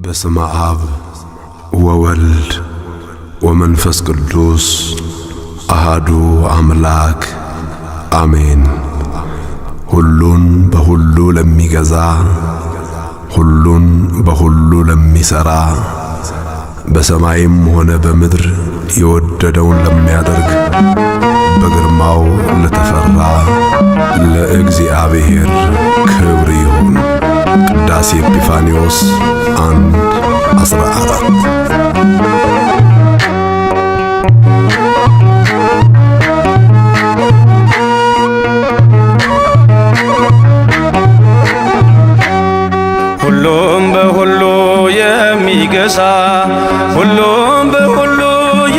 በስመ አብ ወወልድ ወመንፈስ ቅዱስ አሃዱ አምላክ አሜን። ሁሉን በሁሉ ለሚገዛ ሁሉን በሁሉ ለሚሰራ በሰማይም ሆነ በምድር የወደደውን ለሚያደርግ በግርማው ለተፈራ ለእግዚአብሔር ክብር ይሁን። ቅዳሴ ኤጲፋንዮስ 1:14 ሁሉም በሁሉ የሚገዛ ሁሉም በሁሉ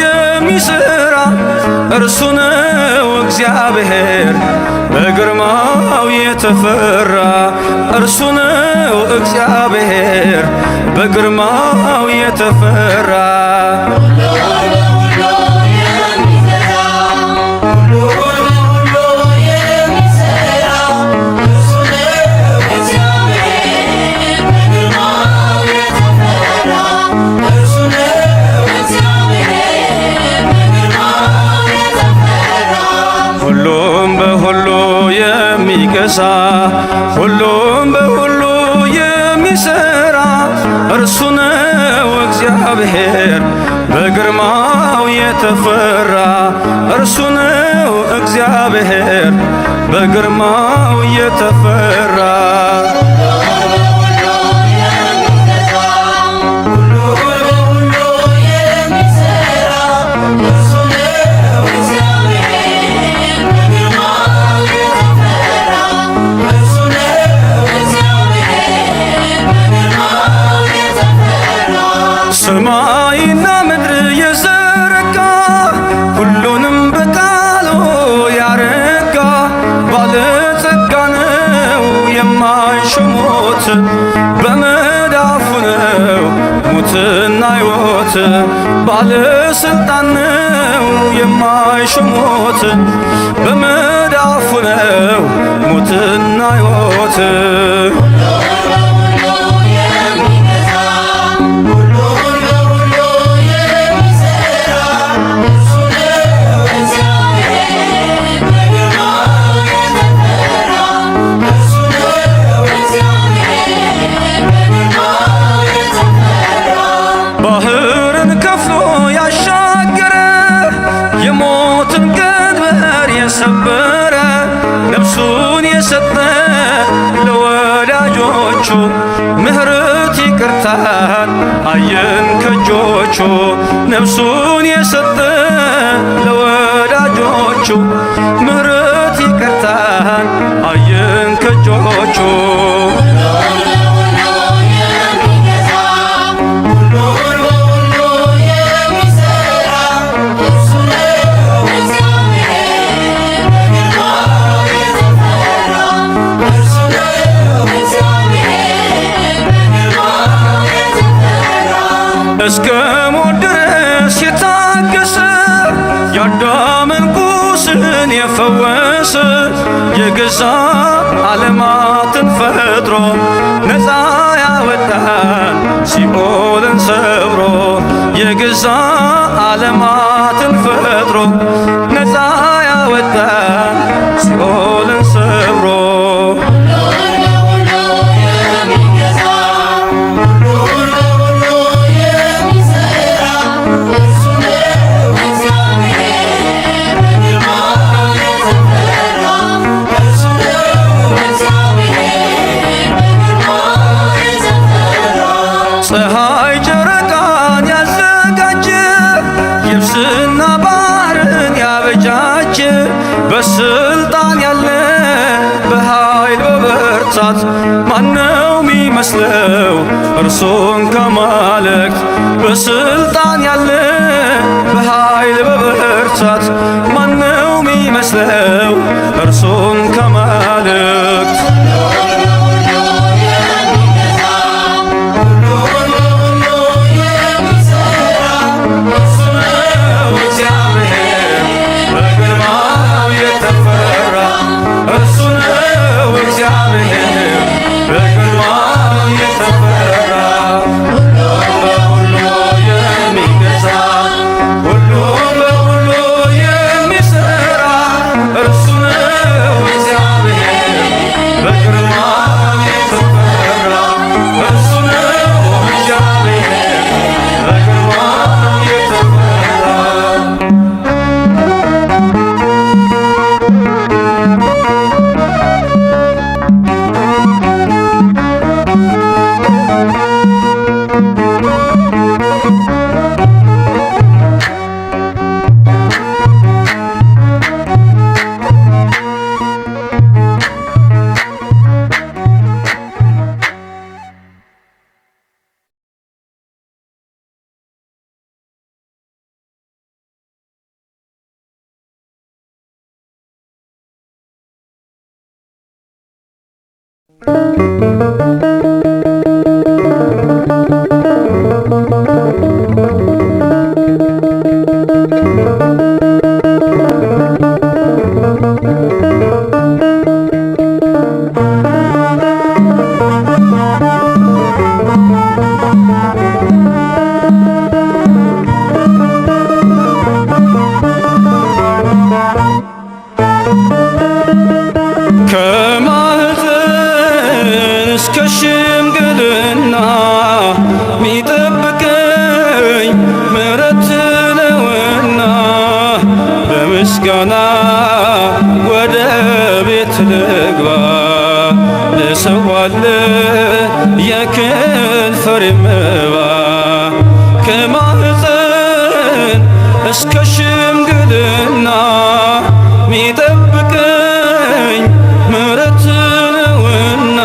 የሚሰራ እርሱ ነው እግዚአብሔር በግርማው የተፈራ። እርሱ ነው እግዚአብሔር በግርማው የተፈራ። ሁሉም በሁሉ የሚገዛ ሁሉም በሁሉ የሚሰራ እርሱ ነው እግዚአብሔር በግርማው የተፈራ። እርሱ ነው እግዚአብሔር በግርማው የተፈራ። ሰማይና ምድር የዘረጋ ሁሉንም በቃሉ ያረጋ ባለጸጋ ነው የማይሽሞት በመዳፉ ነው ሙትና ሕይወት። ባለስልጣን ነው የማይሽሞት በመዳፉ ነው ሙትና ሕይወት። ባህርን ከፍሎ ያሻገረ የሞትን ቀንበር የሰበረ ነፍሱን የሰጠ ለወዳጆቹ ምሕረት ይቅርታን አየን ከእጆቹ። ነፍሱን የሰጠ ለወዳጆቹ ምሕረት ይቅርታን አየን ከእጆቹ። እስከ ሞት ድረስ የታገሰ የአዳምን ቁስልን የፈወሰ የገዛ ዓለማትን ፈጥሮ ነፃ ያወጣን ሲኦልን ሰብሮ። የገዛ ዓለማትን ፈጥሮ ነፃ ያወጣን ሲኦልን ሰብሮ። ፀሐይ ጨረቃን ያዘጋጀ የብስና ባህርን ያበጃጀ በስልጣን ያለ በኃይል በበርታት ማነው ሚመስለው እርሱን ከማለክት? በስልጣን ያለ በኃይል በበርታት ማነው ሚመስለው እርሱን ከማለክት? እርሱ ነው እግዚአብሔር በግርማው የተፈራ። ከማህፀን እስከ ሽምግልና ሚጠብቀኝ ምሕረት ነውና በምስጋና ወደ ቤት ልግባ ልሰዋልህ የከንፈር መባ ከማህፀን እስከ ሽምግልና ሚጠብቀኝ ምሕረት ነውና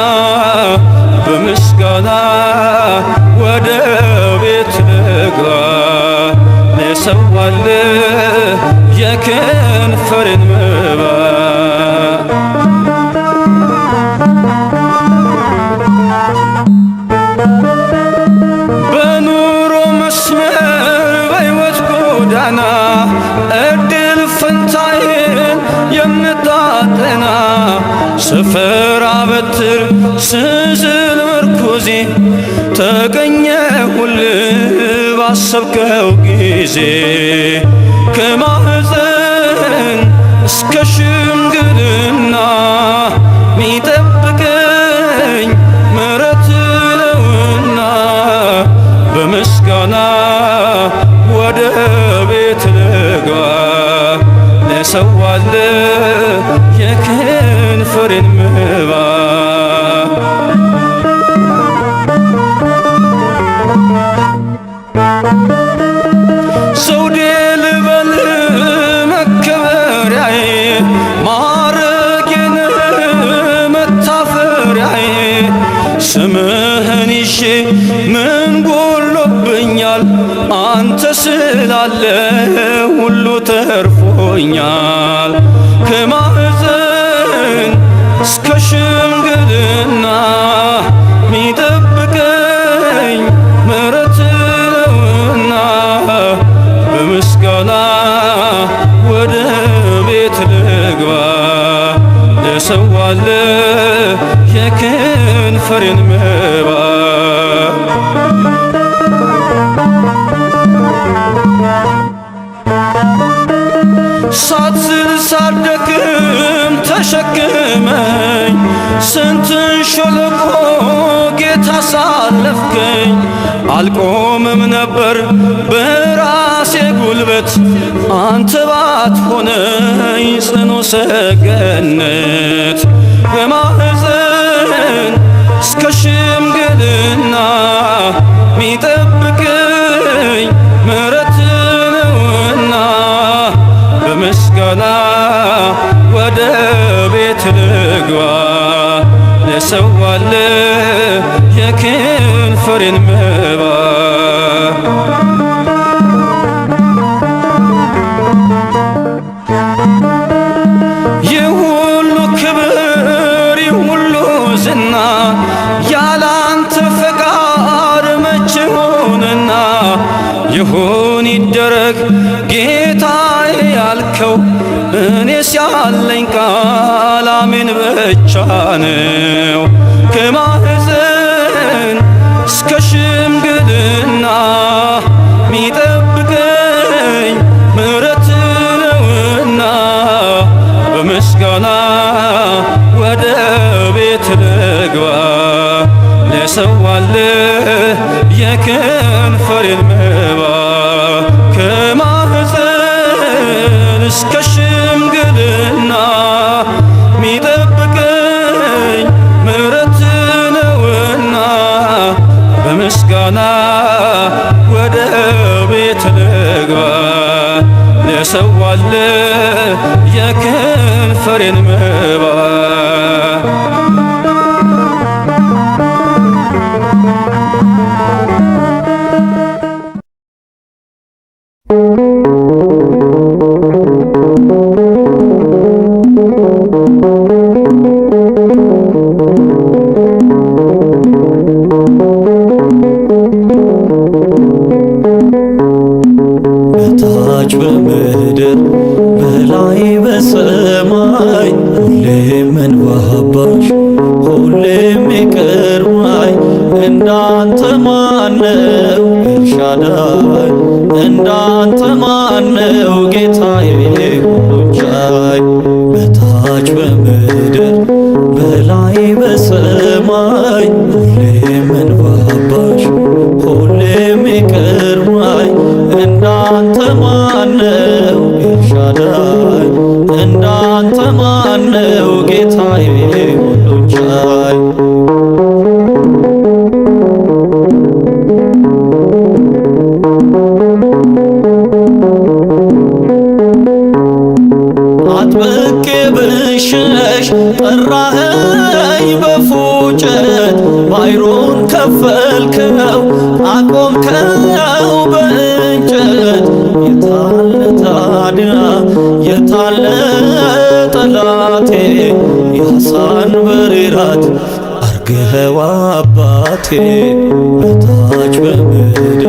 በምስጋና ወደ ቤት ልግባ ልሰዋልህ የከንፈርን መባ በኑሮ መስመር በሕይወት ጎዳና እድል ፈንታዬን የምታጠና ስፈራ በትር ስዝል ምርኩዜ ተገኘሁልህ ባሰብከው ጊዜ ከማህፀን እስከ ሽምግልና ሚጠብቀኝ ምሕረት ነውና በምስጋና ወደ ቤት ልግባ ልሰዋልህ የከንፈሬን መባ ዘውዴ ልበልህ መከበሪያዬ ማዕረጌን መታፈሪያዬ ስምህን ይዤ ምን ጎሎብኛል አንተ ስላለ ሁሉ ተርፎኛል ከማህፀን እስከ ሽምግልና ሚጠብቀኝ ምሕረት ነውና በምስጋና ወደ ቤት ልግባ ልሰዋልህ የከንፈሬን መባ ሳትዝል ሳትደክም ተሸክመኝ ስንትን ሸለቆ ጌታ ሳለፍከኝ አልቆምም ነበር በራሴ ጉልበት አንተ ባትሆነኝ ጽኑ ሰገነት በማህፀን እስከ ሽምግልና ሚጠብቀኝ ምሕረት ነውና በምስጋና ወደ ቤት ልግባ ልሰዋልህ የከንፈሬን መባ የሁሉ ክብር የሁሉ ዝና ያላንተ ፈቃድ መቼ ሆነና ይሁን ይደረግ ጌታዬ ያልከው እኔስ ያለኝ ቃል አሜን ብቻ ነው ከማህፀን እስከ ሽምግልና ሚጠብቀኝ ምሕረት ነውና በምስጋና ወደ ቤት ልግባ ልሰዋልህ የከንፈሬን መባ ከማህፀን እስከ ሽምግልና ሚጠብቀኝ ምሕረት ነውና በምስጋና ወደ ቤት ልግባ ልሰዋልህ የከንፈሬን መባ ማነው ኤልሻዳይ እንዳንተ ማነው ጌታዬ ሁሉን ቻይ በታች በምድር በላይ በሰማይ ሁሌም እንባባሽ ሁሌም ይቅር ባይ እንዳንተ ማነው ኤልሻዳይ እንዳንተ ማነው ጌታዬ ሁሉን ቻይ አጥብቄ ብሸሽ ጠራኸኝ በፉጨት ባሕሩን ከፈልከው አቆምከው በእንጨት የታለ ታዲያ የታለ ጠላቴ ያሳን በሬራት አርገኸው አባቴ በታች በምድር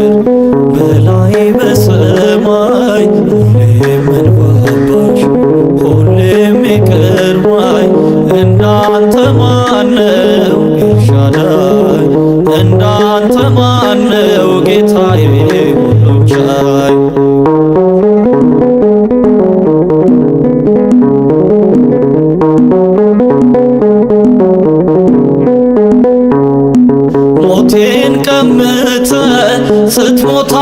በላይ በሰማይ ሁሌም እንባባሽ ሁሌም ይቅር ባይ እንዳንተ ማነው ኤልሻዳይ እንዳንተ ማነው ጌታዬ ሁሉን ቻይ ሞቴን ቀምተ ስትሞታ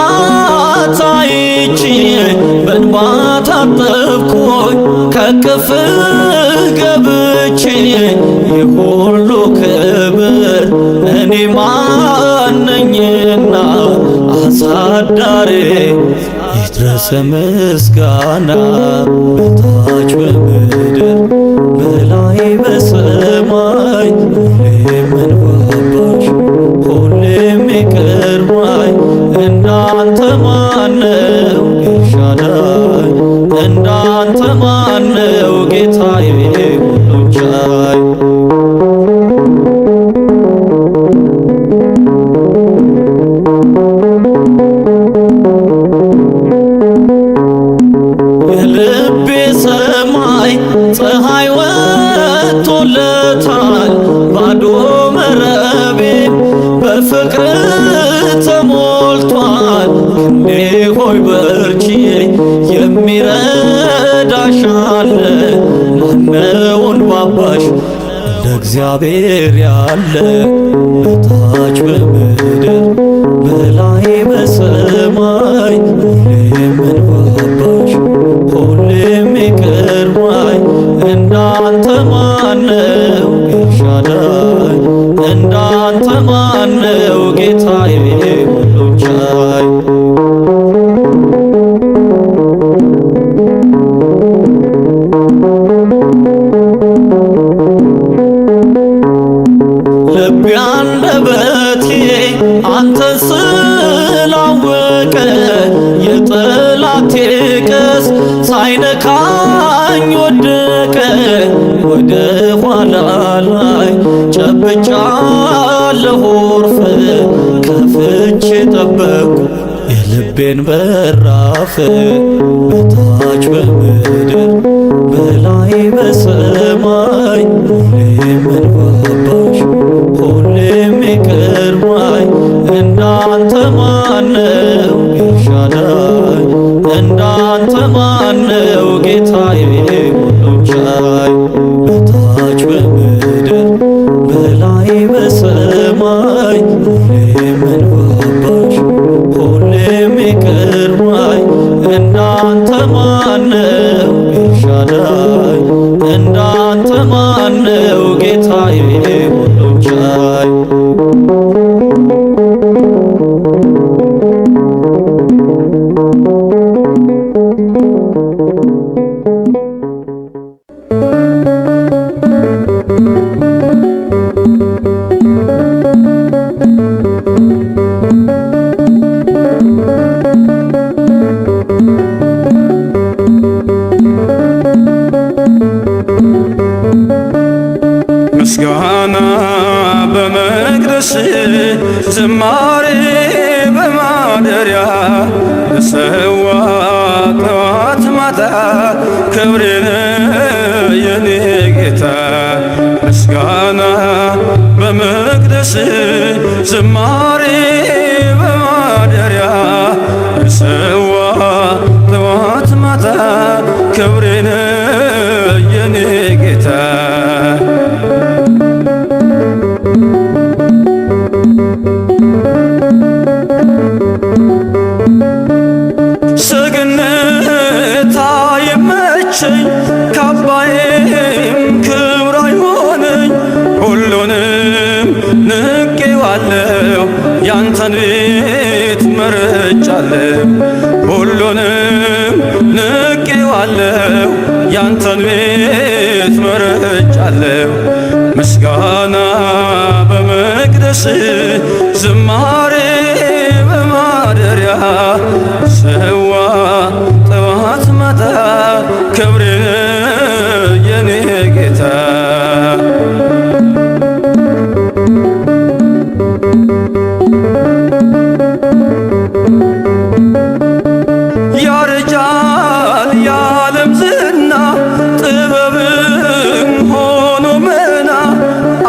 ታይቼ በእንባ ታጠብኩኝ ከቅፍ ገብቼ የሁሉ ክብር እኔ ማነኝና አሳዳሬ ይድረስ ምስጋና በታች በምድር በላይ በሰማይ ሁሌም እንባባሽ ሁሌም ይቅር ባይ እንዳንተ ማነው ኤልሻዳይ እንዳንተ ማነው ጌታዬ ሁሉን ቻይ የልቤ ሰማይ ፀሐይ ወጥቶለታል ባዶ መረቤ በፍቅር ተሞልቷል ክንዴ ሆይ በርቺ የሚረዳሽ አለ ማነውን ባባሽ እንደ እግዚአብሔር ያለ በታች በምድር በላይ በሰማይ ሁሌም እንባባሽ ሁሌም ይቅር ባይ እንዳንተ ማነው ኤልሻዳይ እንዳንተ ማነው ጌታዬ ሁሉን ቻይ ልቤ አንደበቴ አንተን ስላወቀ የጠላቴ ቀስ ሳይነካኝ ወደቀ ወደ ኋላ ላይ ጨብጫለሁ ዕርፍ ከፍቼ ጠበቅኩ የልቤን በራፍ በታች በምድር በላይ በሰማይ ሁሌም እንባባሽ ሁሌም ይቅር ባይ እንዳንተ ማነው ኤልሻዳይ እንዳንተ ማነው ጌታዬ ሁሉን ቻይ በታች በምድር በላይ በሰማይ ሁሌም እንባባሽ ሁሌም ይቅር ባይ እንዳንተ ማነው ኤልሻዳይ እንዳንተ ማነው ጌታዬ ሁሉን ቻይ ምስጋና በመቅደስ ዝማሬ በማደሪያ ልሰዋ ጠዋት ማታ ክብሬን የኔ ጌታ ምስጋና በመቅደስ ዝማሬ መርጫለሁ ሁሉንም ንቄዋለሁ ያንተን ቤት መርጫለሁ ምስጋና በመቅደስ ዝማሬ በማደሪያ ሰዋ ጠዋት ማታ ክብሬን የኔ ጌታ ያረጃል የዓለም ዝና ጥበብም ሆኖ መና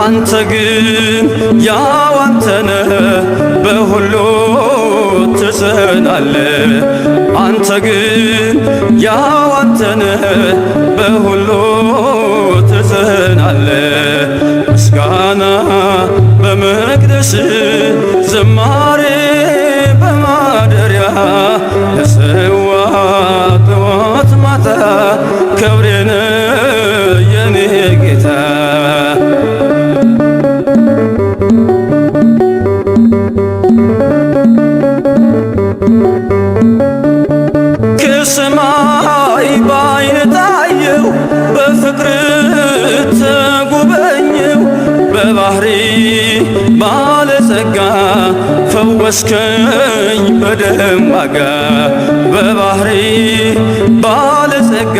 አንተ ግን ያው አንተነ በሁሉ ትጸናለ አንተ ግን ያው አንተነ በሁሉ ትጸናለ ምስጋና በመቅደስ ዝማሬ በማደሪያ ለሰዋ ጠዋት ማታ ክብሬን የኔ ጌታ ከሰማይ በዓይን ታየው በፍቅር ተጎበኘው በባህሪ ባለጸጋ ፈወስከኝ በደም ዋጋ በባህሪ ባለጸጋ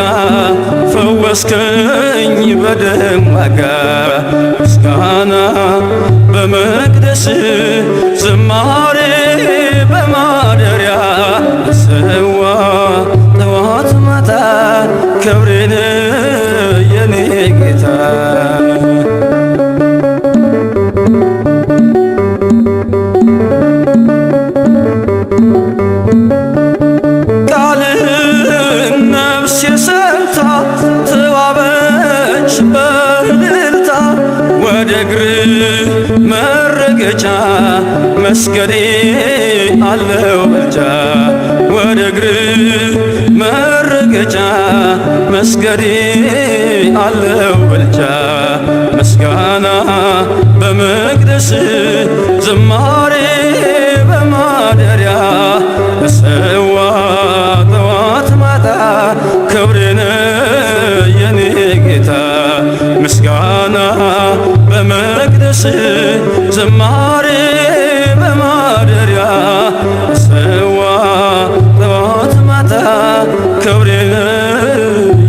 ፈወስከኝ በደም ዋጋ ምስጋና በመቅደስ ዝማሬ በማደሪያ ሰዋ ጠዋት ማታ ክብሬን የኔ ጌታ ቃልህን ነፍሴ ሰምታ ተዋበች በእልልታ ወደ እግር መረገጫ መስገዴ አለው ብልጫ ወደ እግር መረገጫ መስገዴ አለው ብልጫ ምስጋና በመቅደስ ዝማሬ በማደሪያ ሰዋ ጠዋት ማታ ክብሬን የኔ ጌታ ምስጋና በመቅደስ ዝማሬ በማደሪያ ሰዋ ጠዋት ማታ ክብሬን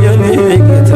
የኔ ጌታ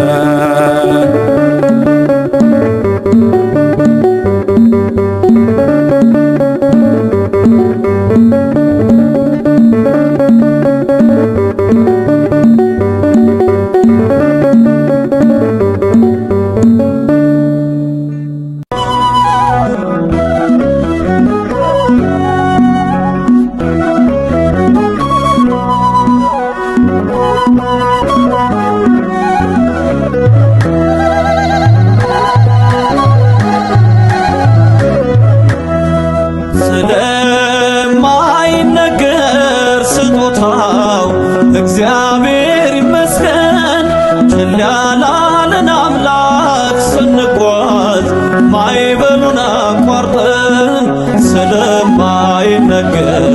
እግዚአብሔር ይመስገን ችላ ላለን አምላክ ስንጓዝ ማዕበሉን አቋርጠን ስለማይነገር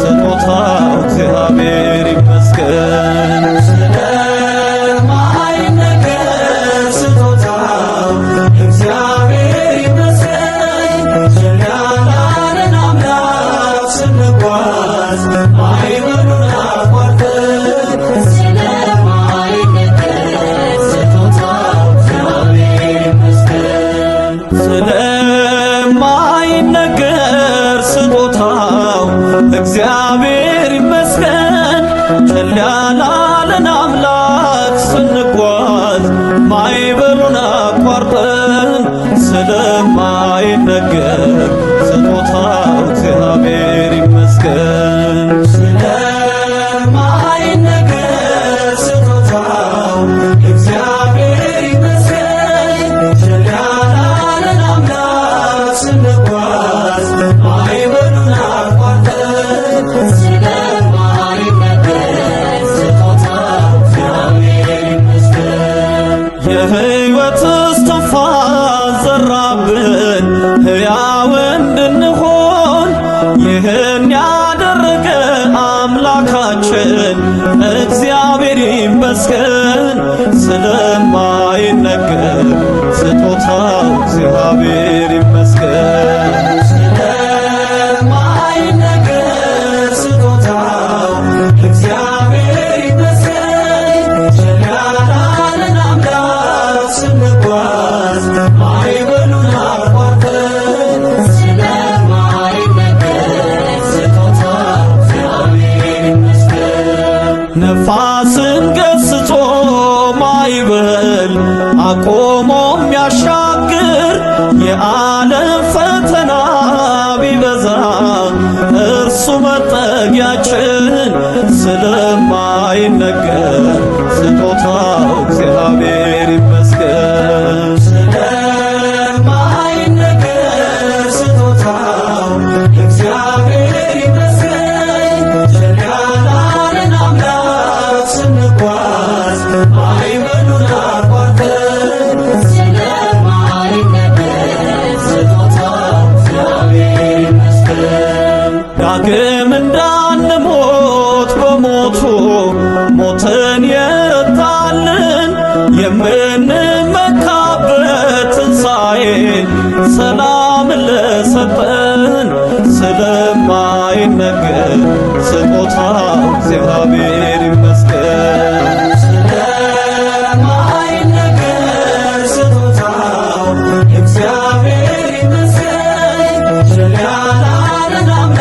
ስጦታው እግዚአብሔር ይመስገን ስለማይነገር ስጦታው እግዚአብሔር ይመስገን ችላ ላለን አምላክ ስንጓዝ ማዕበሉን ስለማይነገር ስጦታው እግዚአብሔር ይመስገን ችላ ላለን አምላክ ስንጓዝ ማዕበሉን አቋርጠን ስለማይነገር ስጦታው እግዚአብሔር ይመስገን ስለማይነገር ስጦታው እግዚአብሔር ይመስገን ችላ ላለን አምላክ ስንጓዝ ማዕበሉን አቋርጠን ስለማይነገር ስጦታው እግዚአብሔር ይመስገን የሕይወት እስትንፋስ ዘራብን ሕያው እንድንሆን ይህን አደረገ አምላካችን እግዚአብሔር ይመስገን። ስለማይነገር ስጦታው እግዚአብሔር ይመስገን። ስለማይነገር ስጦታው እግዚአብሔር ይመስገን። ሸሪዓን አምላክ ስንጓዝ ማዕበሉን አቋርጠን ስለማይነገር ስጦታው እግዚአብሔር ይመስገን። ነፋስን ገስጾ ማዕበል አቆሞ የሚያሻግር የዓለም ፈተና ቢበዛ እርሱ መጠጊያችን ስለማይነገር ስጦታው እግዚአብሔር ይመስገን። ስለማይነገር ስጦታው እግዚአብሔር ይመስገን። ሸሪዓን አምላክ ስንጓዝ ማዕበሉን አቋርጠን ስለማይነገር ስጦታው እግዚአብሔር ይመስገን። ዳግም እንዳንሞት በሞቱ ሞትን የረታልን የምንመካበት ትንሣኤን ሰላምን ለሰጠን ስለማይነገር ስጦታው እግዚአብሔር ይመስገን። ስለማይነገር ስጦታው እግዚአብሔር ይመስገን። ሸሪዓን አምላክ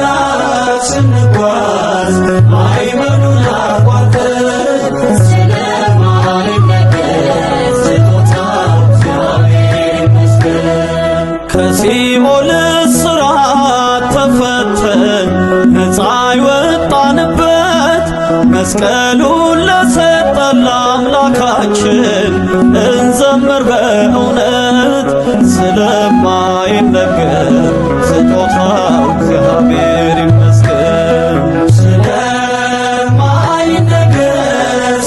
ስንጓዝ ማዕበሉን አቋርጠን ስለማይነገር ስጦታው እግዚአብሔር ይመስገን። ከሲኦል እስራት ተፈተን ነፃ የወጣንበት መስቀሉን ለሰጠን ለአምላካችን እንዘምር በእውነት ስለማይነገር ስጦታው እግዚአብሔር ይመስገን። ስለማይነገር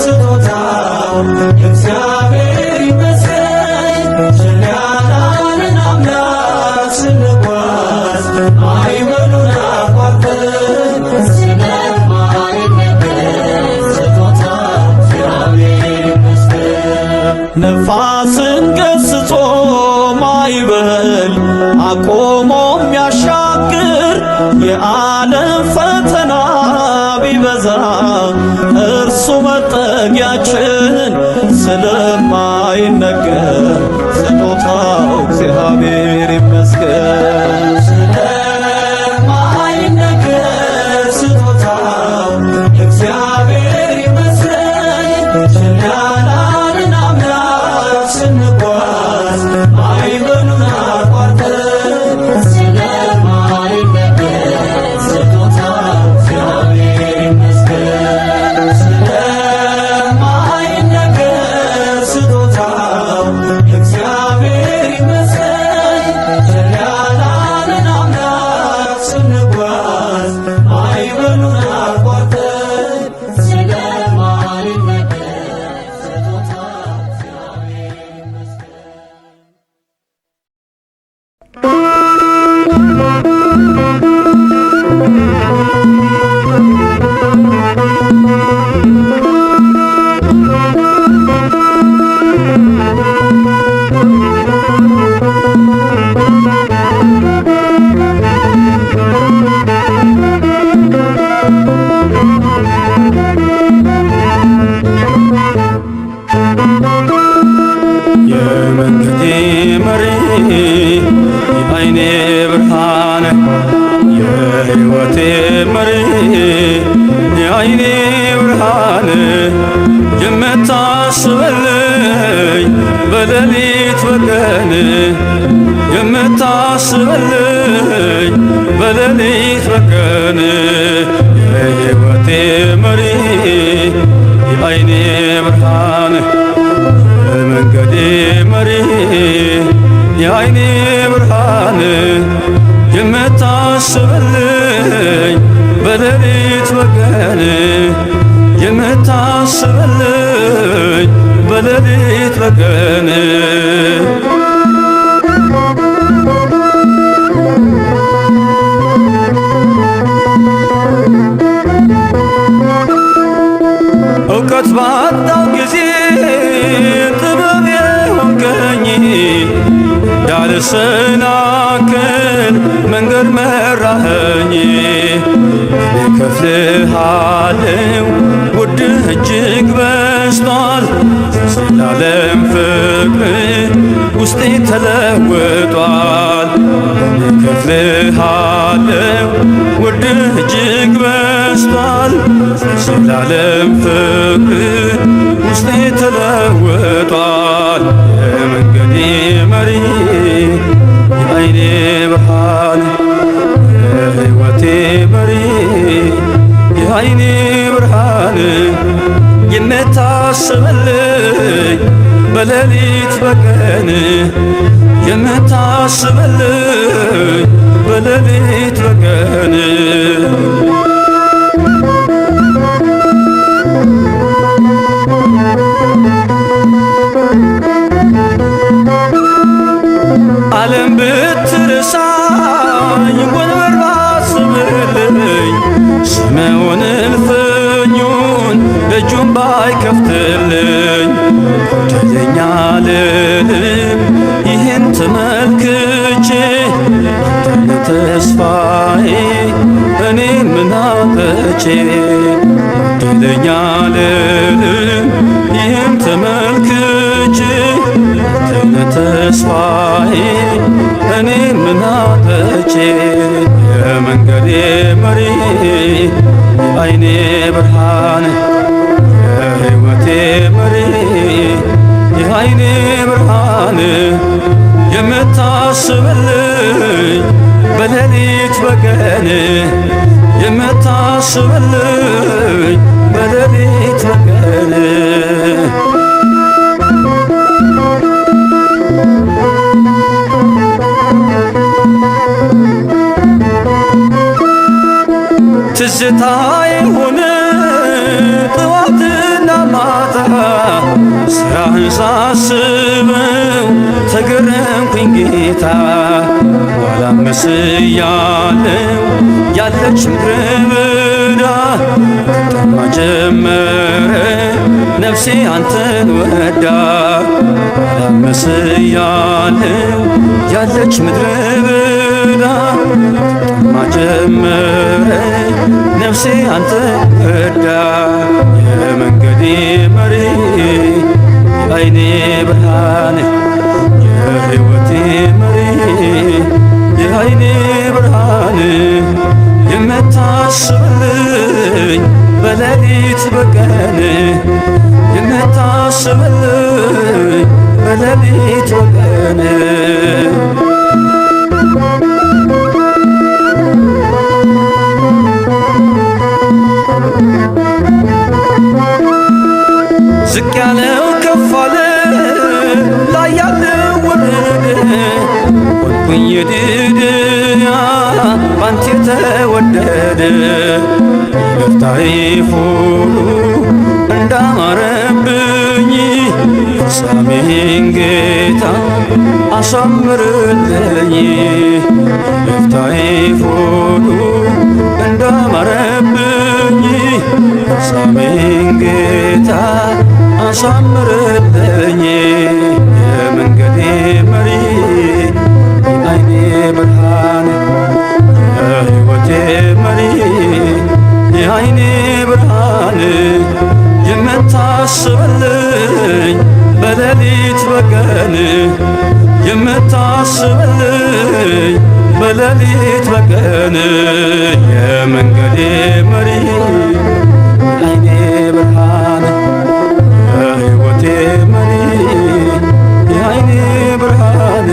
ስጦታው እግዚአብሔር ይመስገን። ሸሪዓን አምላክ ስንጓዝ ማዕበሉን አቋርጠን ስለማይነገር ስጦታው እግዚአብሔር ይመስገን። ነፋስን ገስጾ ማዕበል አቆሞ የሚያሻግር የዓለም ፈተና ቢበዛ እርሱ መጠጊያችን ስለማይነገር ስጦታው እግዚአብሔር ይመስገን። ስለማይነገር ስጦታው እግዚአብሔር ይመስገን። ሸሪዓን አምላክ ስንጓዝ ማዕበሉን አቋርጠን ስለማይነገር ስጦታው እግዚአብሔር ይመስገን። ስለማይነገር ስጦታው እግዚአብሔር ይመስገን። ሸሪዓን አምላክ ስንጓዝ ማዕበሉን አቋርጠን ስለማይነገር ስጦታው እግዚአብሔር የመንገዴ መሪ የዓይኔ ብርሃን የሕይወቴ መሪ የዓይኔ ብርሃን የምታስበልኝ በሌሊት በቀን የምታስበልኝ በሌሊት በቀን የሕይወቴ መሪ የዓይኔ ብርሃን የመንገዴ መሪ የዓይኔ ብርሃን የምታስበልኝ በሌሊት በቀን የምታስበልኝ በሌሊት በቀን እከፍልሃለው ውድህ እጅግ በዝቷል። ዘላለም ፍቅር ውስጤ ተለውጧል። እከፍልሃለው ውድህ እጅግ በዝቷል። ዘላለም ፍቅር ውስጤ ተለውጧል። የመንገዴ መሪ የዓይኔ ብርሃን የሕይወቴ መሪ የዓይኔ ብርሃን የምታስብልኝ በሌሊት በቀን የምታስብልኝ በሌሊት በቀን ዓለም ብትረሳኝ ወንበር ባስብልኝ ስምዖን እልፍኙን ደጁን ባይከፍትልኝ ወደደኛ ልልም ይህን ተመልክቼ አንተነ ተስፋዬ እኔ ምን አጥቼ ወደደኛ ልልም ይህን ተመልክቼ አንተነ ተስፋዬ እኔ ምን አጥቼ የመንገዴ መሪ የዓይኔ ብርሃን የሕይወቴ መሪ የዓይኔ ብርሃን የምታስብልኝ በሌሊት በቀን የምታስብልኝ በሌሊት በቀን ትዝታዬ ሆነ ጠዋትና ማታ ስራህን ሳስበው ተገረምኩኝ ጌታ። ኋላም መስያለው ያለች ምድረ በዳ ጠማ ጀመረ ነፍሴ አንተን ወዳ። ኋላም መስያለው ያለች ምድረ በዳ ጠማ ጀመረ ነፍሴ አንተን ወዳ። የመንገዴ መሪ የዓይኔ ብርሃን የሕይወቴ መሪ የዓይኔ ብርሃን የምታስብልኝ በሌሊት በቀን የምታስብልኝ በሌሊት በቀን ዝቅ ያለው ከፍ አለ ላይ ያለው ወረደ ሆንኩኝ የድድያ ባንተ የተወደደ ይቅርታዬ ሁሉ እንዳማረብኝ ፍጻሜን ጌታ አሳምርልኝ። ይቅርታዬ ሁሉ እንዳማረብኝ ፍጻሜን ጌታ አሳምርልኝ። የመንገዴ መሪ የዓይኔ ብርሃን የሕይወቴ መሪ የዓይኔ ብርሃን የምታስብልኝ በሌሊት በቀን የምታስብልኝ በሌሊት በቀን የመንገዴ መሪ የዓይኔ ብርሃን የሕይወቴ መሪ የዓይኔ ብርሃን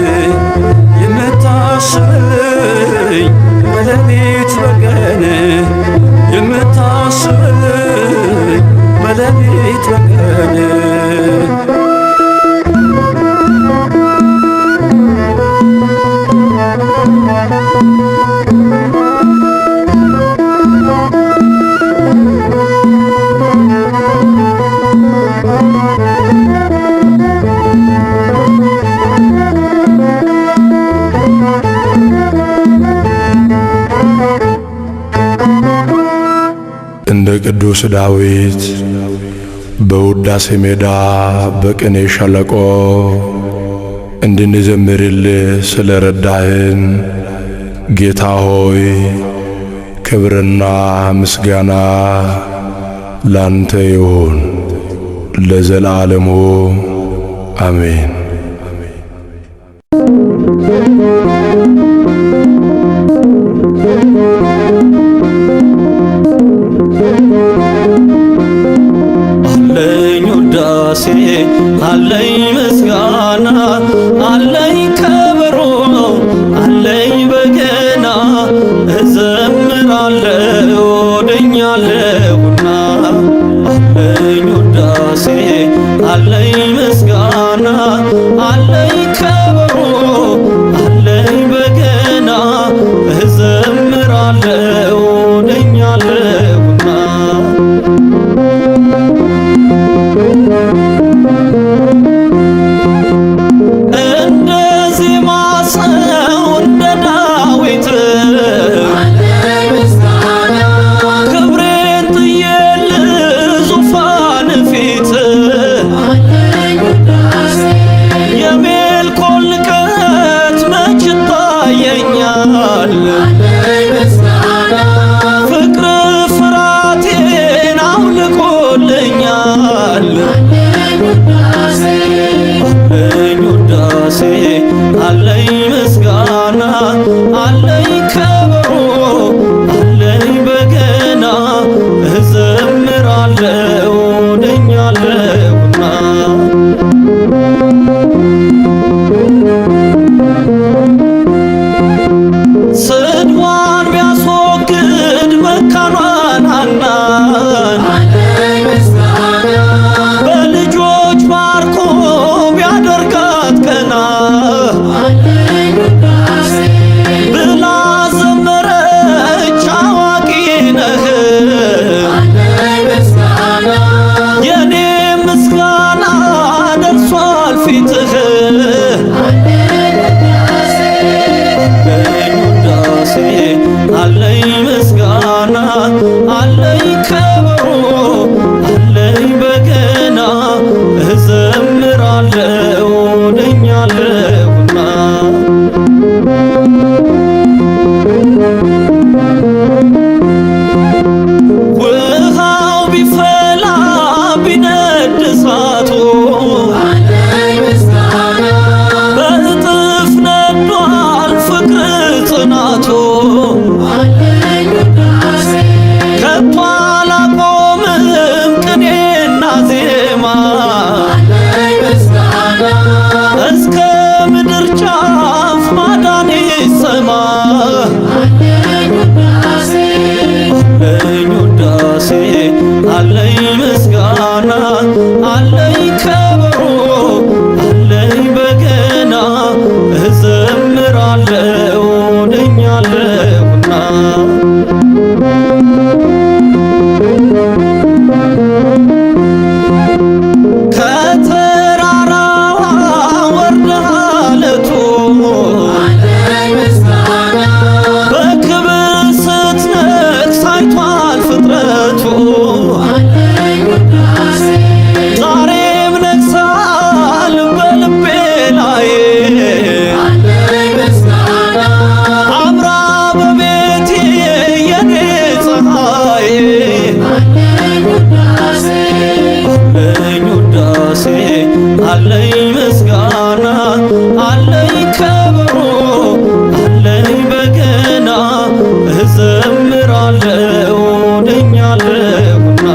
የምታስብልኝ በሌሊት በቀን የምታስብልኝ በሌሊት በቀን እንደ ቅዱስ ዳዊት በውዳሴ ሜዳ በቅኔ ሸለቆ እንድንዘምርልህ ስለረዳህን ጌታ ሆይ ክብርና ምስጋና ላንተ ይሁን ለዘላለሙ አሜን። አለኝ ውዳሴ አለኝ ምስጋና አለኝ ከበሮ አለኝ በገና እዘምራለሁ ወደኛለሁና አለኝ ውዳሴ አለኝ ምስጋና አለኝ ከበሮ አለኝ በገና እዘምራለሁ ወደኛለሁና እንደዚህ ማሰው እንደ ዳዊት ክብሬን ጥዬል ዙፋን ፊት የሜልኮል ንቀት መች ይታየኛል ፍቅር ፍራቴን አውልቆልኛል አለኝ ውዳሴ አለኝ ምስጋና አለኝ ከበሮ አለኝ በገና እዘምራለሁ ወደኛለሁና ስድዋን ቢያስወግድ መካኗን ሐናን በልጆች ባርኮ ቢያደርጋት ቀና ብላ ዘመረች አዋቂ ነህ የኔ ምስጋና ደርሷል ፊትህ አለኝ ውዳሴ አለኝ ምስጋና አለኝ ከበሮ አለኝ በገና እዘምራለሁ ወደኛለሁና ውሃው ቢፈላ ቢነድ እሳቱ በእጥፍ ነዷል ፍቅር ጽናቱ ከቶ አላቆምም ቅኔና ዜማ እስከ ምድር ጫፍ ማዳን ይሰማ አለኝ ውዳሴ አለኝ ምስጋና አለኝ ከበሮ አለኝ በገና እዘምራለሁ ወደኛለሁና ከተራራዋ ወርደህ አለቱ በክብር ስትነግስ አይቷል ፍጥረቱ ዛሬም ነግሣል በልቤ ላይ አምራ በቤቴ የኔ ፀሐይ አለኝ ውዳሴ አለኝ ምስጋና አለኝ ከበሮ አለኝ በገና እዘምራለሁ ወደኛለሁና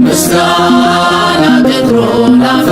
ምስጋና ቅጥሩን አፈ